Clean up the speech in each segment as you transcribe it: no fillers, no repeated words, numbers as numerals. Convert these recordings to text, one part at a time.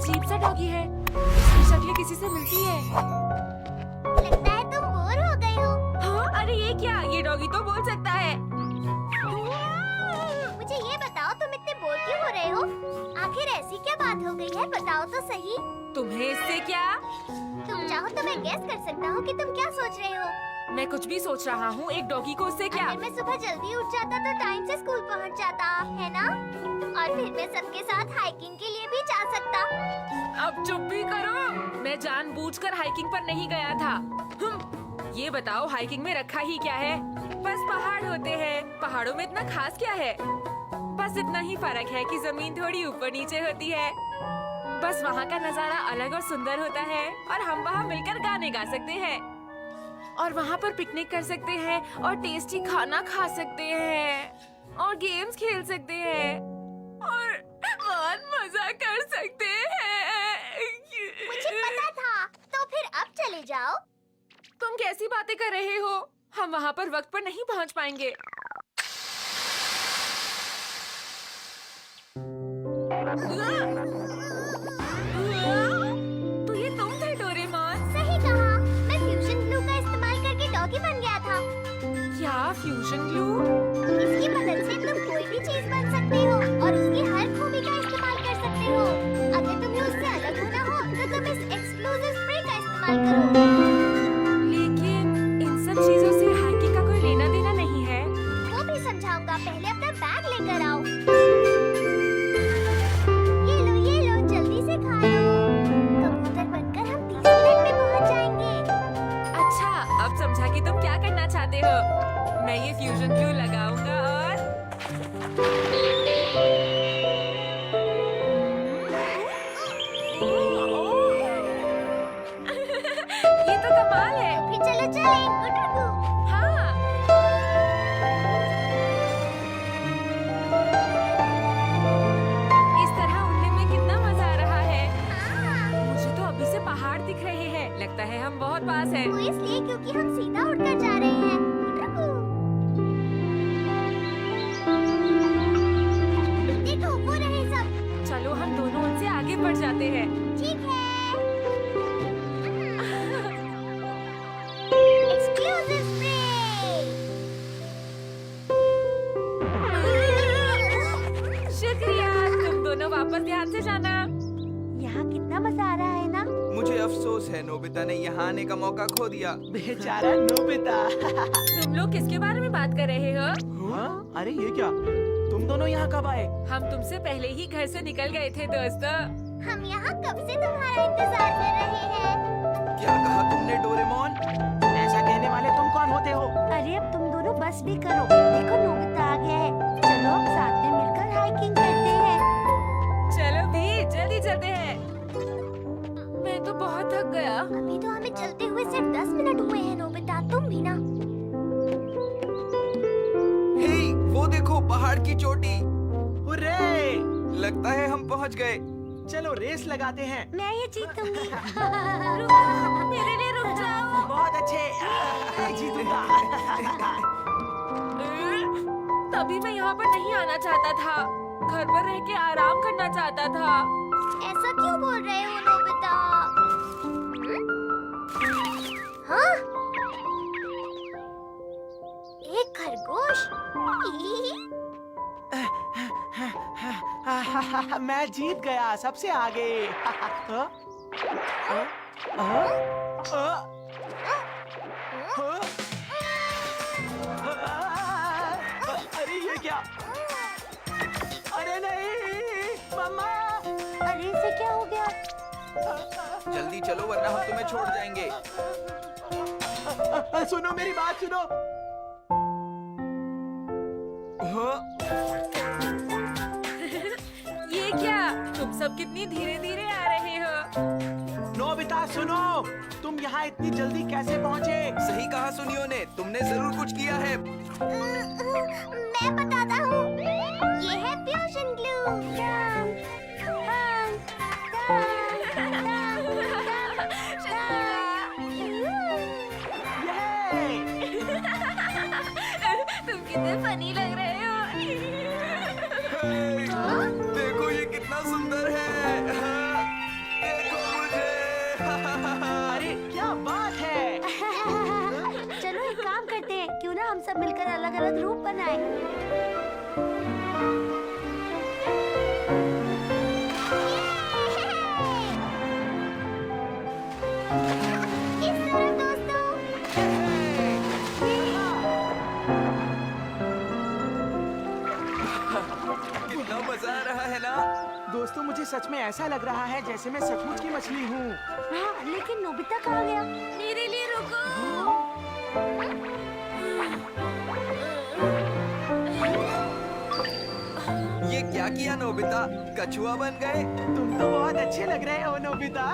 अजीब सा डॉगी है। इसकी शक्ल किसी से मिलती है। लगता है तुम बोर हो गए हो। हाँ, अरे ये क्या? ये डॉगी तो बोल सकता है। मुझे ये बताओ तुम इतने बोर क्यों हो रहे हो? आखिर ऐसी क्या बात हो गई है, बताओ तो सही। तुम्हें इससे क्या? तुम चाहो तो मैं गेस कर सकता हूँ कि तुम क्या सोच रहे हो। मैं कुछ भी सोच रहा हूँ। एक डॉगी को उससे क्या? अगर मैं सुबह जल्दी उठ जाता तो टाइम से स्कूल पहुँच जाता, है ना? और फिर मैं सबके साथ हाइकिंग के लिए भी जा सकता। अब चुप भी करो। मैं जानबूझकर हाइकिंग पर नहीं गया था। ये बताओ हाइकिंग में रखा ही क्या है? बस पहाड़ होते हैं। पहाड़ों में इतना खास क्या है? बस इतना ही फर्क है कि जमीन थोड़ी ऊपर नीचे होती है। बस वहाँ का नजारा अलग और सुंदर होता है और हम वहाँ मिलकर गाने गा सकते हैं और वहाँ पर पिकनिक कर सकते हैं और टेस्टी खाना खा सकते हैं और गेम्स खेल सकते हैं और बहुत मजा कर सकते हैं। मुझे पता था। तो फिर अब चले जाओ। तुम कैसी बातें कर रहे हो? हम वहाँ पर वक्त पर नहीं पहुँच पाएंगे। तो ये तुम थे डोरेमोन? सही कहा। मैं फ्यूजन ग्लू का इस्तेमाल करके डॉगी बन गया था। क्या फ्यूजन ग्लू? इसकी मदद से तुम कोई भी चीज बन सकते हो और उसकी हर खूबी का इस्तेमाल कर सकते हो। अगर तुम्हें उससे अलग होना हो तो तुम इस एक्सप्लोसिव स्प्रे का इस्तेमाल करो। लेकिन इन सब चीजों से हाइकिंग का कोई लेना देना नहीं है। वो भी समझाऊंगा, पहले अपना बैग लेकर आओ। ये लो जल्दी से खा लो। कबूतर बनकर हम 30 मिनट में पहुंच जाएंगे। अच्छा, अब समझा कि तुम क्या करना चाहते हो। मैं ये फ्यूजन ग्लू लगाऊंगा और ये तो कमाल है। फिर चलो चलें, गुडुगु। हाँ, इस तरह उड़ने में कितना मजा आ रहा है। हाँ, मुझे तो अभी से पहाड़ दिख रहे हैं। लगता है हम बहुत पास हैं। वो इसलिए क्योंकि हम सीधा उड़कर जा रहे हैं। गुडुगु। देखो वो रहे सब। चलो हम दोनों उनसे आगे बढ़ जाते हैं। ठीक है। Exclusive spray. शुक्रिया। तुम दोनों वापस ध्यान से जाना। यहाँ कितना मजा आ रहा है ना? मुझे अफसोस है नोबिता ने यहाँ आने का मौका खो दिया। बेचारा नोबिता। तुम लोग किसके बारे में बात कर रहे हो? हाँ? अरे ये क्या? तुम दोनों यहाँ कब आए? हम तुमसे पहले ही घर से निकल गए थे दोस्तों। हम यहाँ कब से तुम्हारा इंतजार कर रहे हैं। क्या कहा तुमने डोरेमोन? ऐसा कहने वाले तुम कौन होते हो? अरे अब तुम दोनों बस भी करो। देखो नोबिता आ गया है। चलो अब साथ में मिलकर हाइकिंग करते हैं। चलो भी जल्दी चलते हैं। मैं तो बहुत थक गया। अभी तो हमें चलते हुए सिर्फ 10 मिनट हुए हैं नोबिता, तुम भी ना। हे, वो देखो पहाड़ की चोटी। हुर्रे! लगता है हम पहुँच गए। चलो रेस लगाते हैं। मैं ये जीतूंगी। मेरे लिए रुक जाओ। बहुत अच्छे। जीतूंगा। तभी मैं यहाँ पर नहीं आना चाहता था। घर पर रह के आराम करना चाहता था। ऐसा क्यों बोल रहे हो नोबिता? हाँ? एक खरगोश। मैं जीत गया सबसे आगे। अरे ये क्या? अरे नहीं मम्मा। अरे इसे क्या हो गया? जल्दी चलो वरना हम तुम्हें छोड़ जाएंगे। सुनो मेरी बात सुनो। हाँ? ये क्या? तुम सब कितनी धीरे धीरे आ रहे हो। नोबिता सुनो, तुम यहाँ इतनी जल्दी कैसे पहुँचे? सही कहा सुनियो ने, तुमने जरूर कुछ किया है। मैं बताता हूँ। ये है फ्यूजन ग्लू। तुम कितने फनी लग रहे हो। देखो ये कितना सुंदर है। हाँ। सब मिलकर अलग अलग रूप बनाए। किस तरह दोस्तों? कितना मजा आ रहा है ना। दोस्तों मुझे सच में ऐसा लग रहा है जैसे मैं सचमुच की मछली हूँ। हाँ, लेकिन नोबिता कहाँ गया? मेरे लिए रुको। ये क्या किया नोबिता, कछुआ बन गए। तुम तो बहुत अच्छे लग रहे हो नोबिता।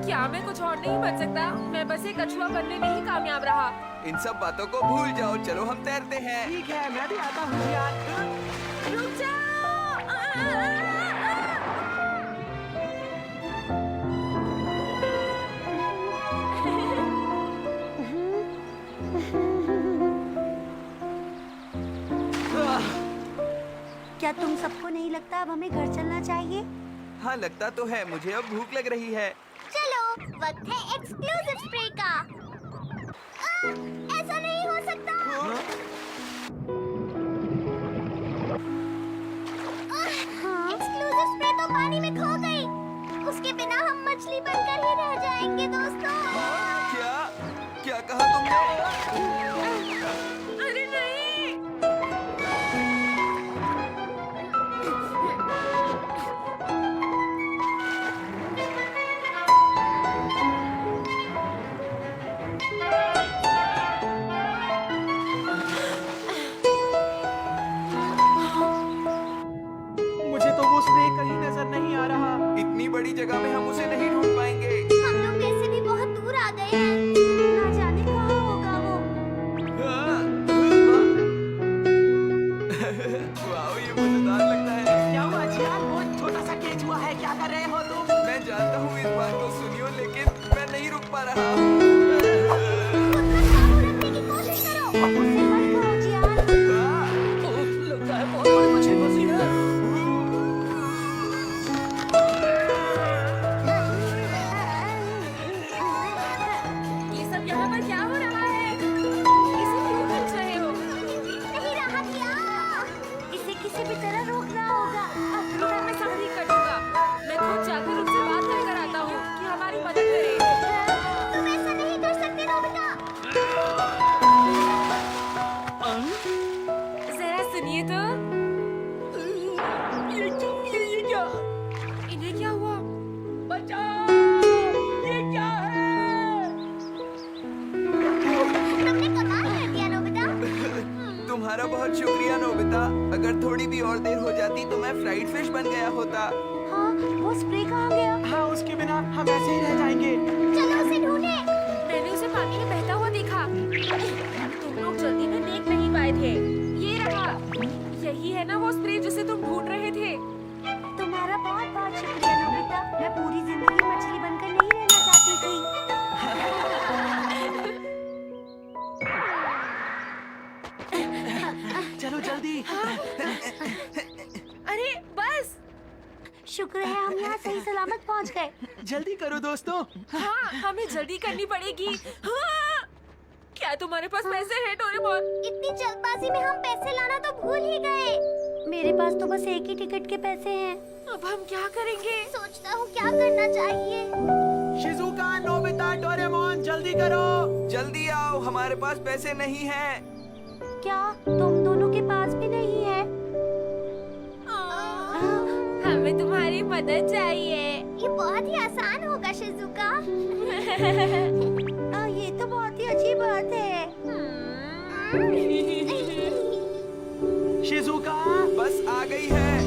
क्या मैं कुछ और नहीं बन सकता? मैं बस एक कछुआ बनने में ही कामयाब रहा। इन सब बातों को भूल जाओ, चलो हम तैरते हैं। ठीक है, मैं भी आता हूँ यार। रुक जाओ। क्या तुम सबको नहीं लगता अब हमें घर चलना चाहिए? हाँ लगता तो है, मुझे अब भूख लग रही है। चलो, वक्त है एक्सक्लूसिव स्प्रे का। ऐसा नहीं हो सकता। एक्सक्लूसिव स्प्रे तो पानी में खो गई। उसके बिना हम मछली बनकर ही रह जाएंगे दोस्तों। क्या क्या कहा तुमने? अरे नहीं। मुझे तो वो स्प्रे कहीं नजर नहीं आ रहा। इतनी बड़ी जगह में हम उसे नहीं ढूंढ पाएंगे। हम लोग वैसे भी बहुत दूर आ गए हैं। ना जाने कहाँ होगा वो। वाओ, ये मजेदार लगता है। क्या हुआ जियान, बहुत छोटा सा केचुआ है, क्या कर रहे हो तुम? मैं जानता हूँ इस बात को सुनियो, लेकिन मैं नहीं रुक पा रहा हूँ। खुद पर काबू रखने की कोशिश करो। उससे मत कहो जियान। लगता है बहुत बड़ी मछली फंसी है। ये सब यहाँ पर क्या हो रहा है? इसे क्यों खींच रहे हो? नहीं रहा क्या? इसे किसी भी तरह रोकना होगा। रुको, मैं सब ठीक कर दूंगा। मैं खुद जाकर उनसे बात कर आता हूँ कि हमारी मदद करे। तुम ऐसा नहीं कर सकते नोबिता। जरा सुनिए तो। ये क्या? इन्हें क्या हुआ? बचाओ! ये क्या है? तुमने कमाल कर दिया नोबिता। तुम्हारा बहुत शुक्रिया नोबिता। अगर थोड़ी भी और देर हो जाती तो मैं फ्राइड फिश बन गया होता। हाँ, वो स्प्रे कहाँ गया? हाँ, उसके बिना हम ऐसे ही रह जाएंगे। चलो उसे ढूंढे। मैंने उसे पानी में बहता हुआ देखा। तुम लोग जल्दी में देख नहीं पाए थे। ये रहा। यही है ना वो स्प्रे जिसे तुम ढूंढ रहे थे? तुम्हारा बहुत बहुत शुक्रिया नोबिता। मैं पूरी जिंदगी मछली बनकर नहीं रहना चाहती थी। चलो जल्दी। अरे बस। शुक्र है हम यहाँ सही सलामत पहुँच गए। जल्दी करो दोस्तों। हाँ, हमें जल्दी करनी पड़ेगी। हाँ! क्या तुम्हारे पास पैसे हैं डोरेमोन? इतनी जल्दबाजी में हम पैसे लाना तो भूल ही गए। मेरे पास तो बस एक ही टिकट के पैसे हैं। अब हम क्या करेंगे? सोचता हूँ क्या करना चाहिए। शिजुका, नोबिता, डोरेमोन, जल्दी करो। जल्दी आओ, हमारे पास पैसे नहीं हैं। क्या तुम दोनों के पास भी नहीं है? हमें तुम्हारी मदद चाहिए। ये बहुत ही आसान होगा शिजुका। ये तो बहुत ही अच्छी बात है। शिजुका, बस आ गई है।